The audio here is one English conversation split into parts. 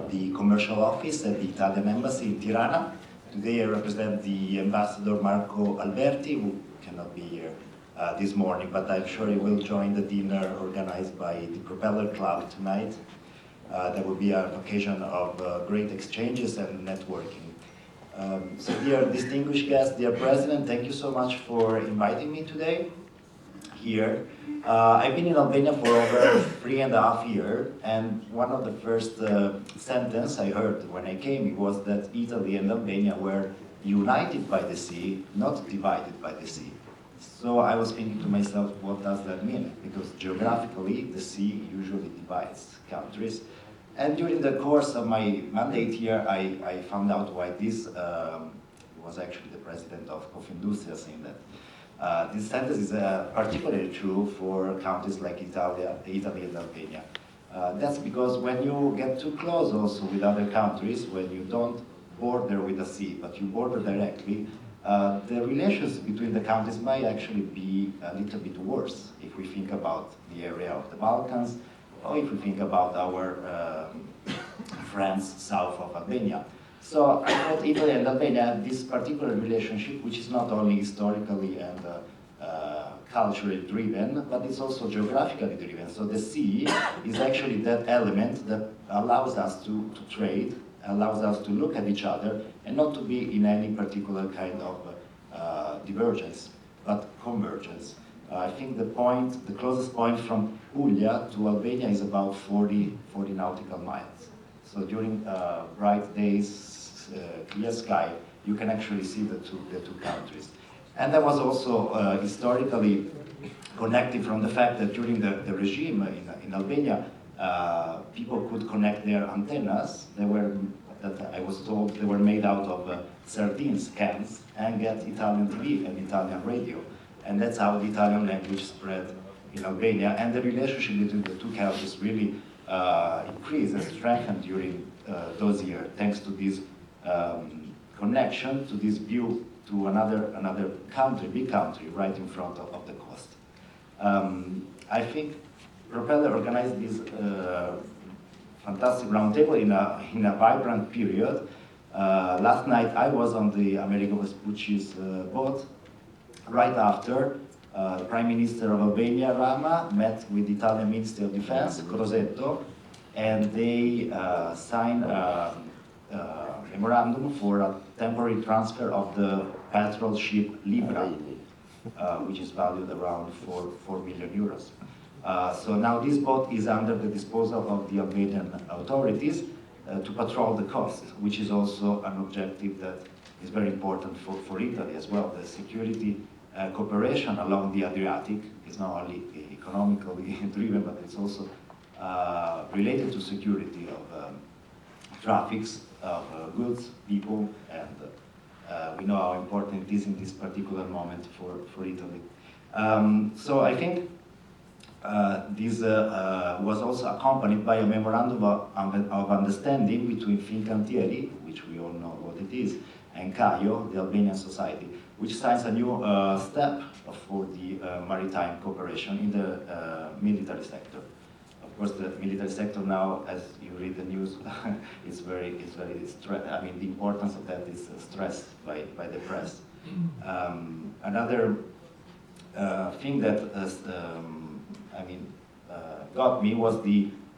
the commercial office at the Italian Embassy in Tirana. Today I represent the Ambassador Marco Alberti, who cannot be here this morning, but I'm sure he will join the dinner organized by the Propeller Club tonight. That will be an occasion of great exchanges and networking. So dear distinguished guests, dear President, thank you so much for inviting me today here. I've been in Albania for over 3.5 years, and one of the first sentences I heard when I came was that Italy and Albania were united by the sea, not divided by the sea. So I was thinking to myself, what does that mean? Because geographically, the sea usually divides countries. And during the course of my mandate here, I found out why this was actually the president of Confindustria saying that. This sentence is particularly true for countries like Italy and Albania. That's because when you get too close also with other countries, when you don't border with the sea, but you border directly, the relations between the countries might actually be a little bit worse if we think about the area of the Balkans, or if we think about our friends south of Albania. So I thought Italy and Albania have this particular relationship, which is not only historically and culturally driven, but it's also geographically driven. So the sea is actually that element that allows us to trade, allows us to look at each other, and not to be in any particular kind of divergence, but convergence. I think the closest point from Puglia to Albania is about 40 nautical miles. So during bright days, clear sky, you can actually see the two countries. And that was also historically connected from the fact that during the regime in Albania, people could connect their antennas. I was told they were made out of sardines cans and get Italian TV and Italian radio. And that's how the Italian language spread in Albania. And the relationship between the two countries really increased and strengthened during those years, thanks to this connection, to this view to another country, big country, right in front of the coast. I think Propeller organized this fantastic roundtable in a vibrant period. Last night I was on the Amerigo Vespucci's boat. Right after, the Prime Minister of Albania, Rama, met with the Italian Minister of Defense, Crosetto, and they signed a memorandum for a temporary transfer of the patrol ship Libra, which is valued around 4 million euros. So now this boat is under the disposal of the Albanian authorities to patrol the coast, which is also an objective that is very important for Italy as well. The security cooperation along the Adriatic is not only economically driven, but it's also related to security of traffics of goods, people, and we know how important it is in this particular moment for Italy. So I think this was also accompanied by a memorandum of understanding between Fincantieri, which we all know what it is, and Caio, the Albanian Society, which signs a new step for the maritime cooperation in the military sector. Of course, the military sector now, as you read the news, is very I mean, the importance of that is stressed by the press. Another thing that got me was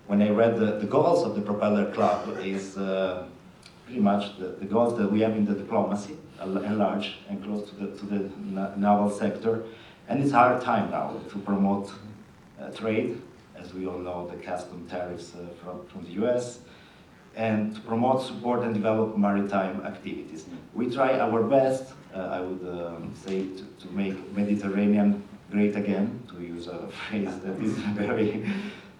when I read the goals of the Propeller Club is pretty much the goals that we have in the diplomacy, large and close to the naval sector. And it's hard time now to promote trade, as we all know, the custom tariffs from the US, and to promote, support, and develop maritime activities. We try our best, I would say, to make Mediterranean great again, to use a phrase that is very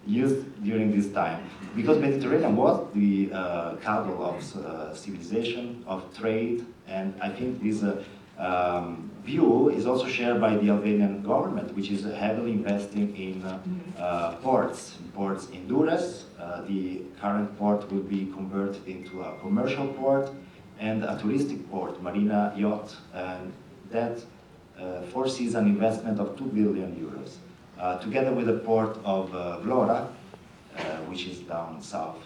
used during this time. Because Mediterranean was the capital of civilization, of trade, and I think this view is also shared by the Albanian government, which is heavily investing in ports in Durrës. The current port will be converted into a commercial port and a touristic port, marina yacht, and that foresees an investment of 2 billion euros. Together with the port of Vlora, which is down south.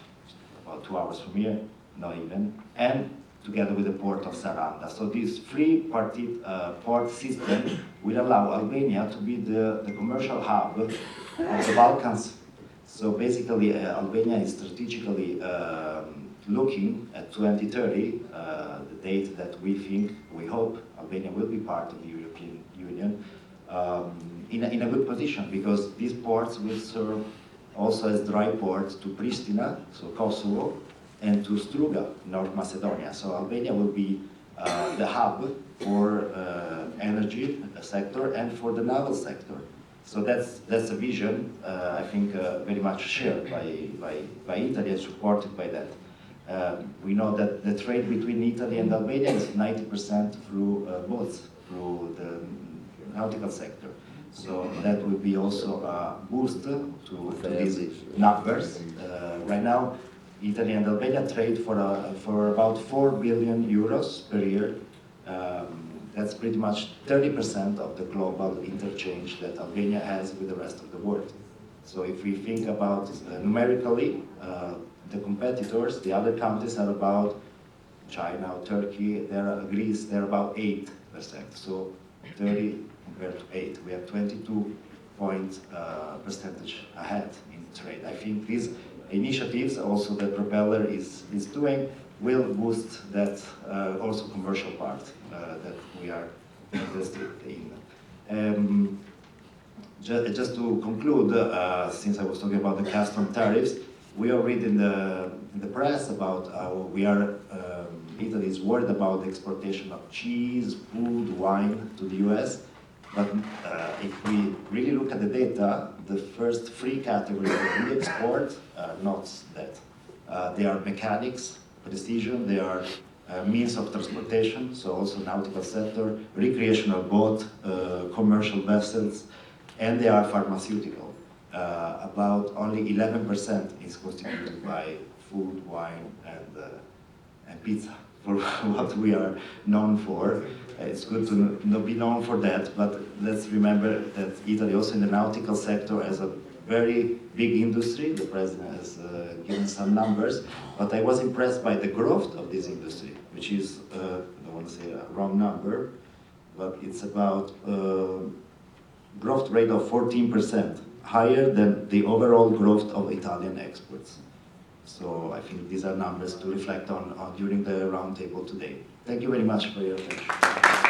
about 2 hours from here, not even, and together with the port of Saranda. So this three-party port system will allow Albania to be the commercial hub of the Balkans. So basically, Albania is strategically looking at 2030, the date that we hope Albania will be part of the European Union, in a good position, because these ports will serve also as dry ports to Pristina, so Kosovo, and to Struga, North Macedonia. So Albania will be the hub for energy sector and for the naval sector. So that's a vision, I think, very much shared by Italy and supported by that. We know that the trade between Italy and Albania is 90% through boats, through the nautical sector. So that will be also a boost to these numbers. Right now, Italy and Albania trade for about 4 billion euros per year. That's pretty much 30% of the global interchange that Albania has with the rest of the world. So if we think about numerically, the competitors, the other countries are about China, Turkey, Greece, they're about 8%. So 30 compared to 8, we have 22 point percentage ahead in trade. I think these initiatives, also that Propeller is doing, will boost that also commercial part that we are invested in. Just to conclude, since I was talking about the custom tariffs, we are reading in the press about how Italy is worried about the exportation of cheese, food, wine to the US. But if we really look at the data, the first three categories that we export are not that. They are mechanics, precision, they are means of transportation, so also nautical sector, recreational boat, commercial vessels, and they are pharmaceutical. About only 11% is constituted by food, wine, and pizza, for what we are known for. It's good to be known for that, but let's remember that Italy also in the nautical sector has a very big industry. The president has given some numbers, but I was impressed by the growth of this industry, which is, I don't want to say a wrong number, but it's about growth rate of 14%, higher than the overall growth of Italian exports. So I think these are numbers to reflect on during the roundtable today. Thank you very much for your attention.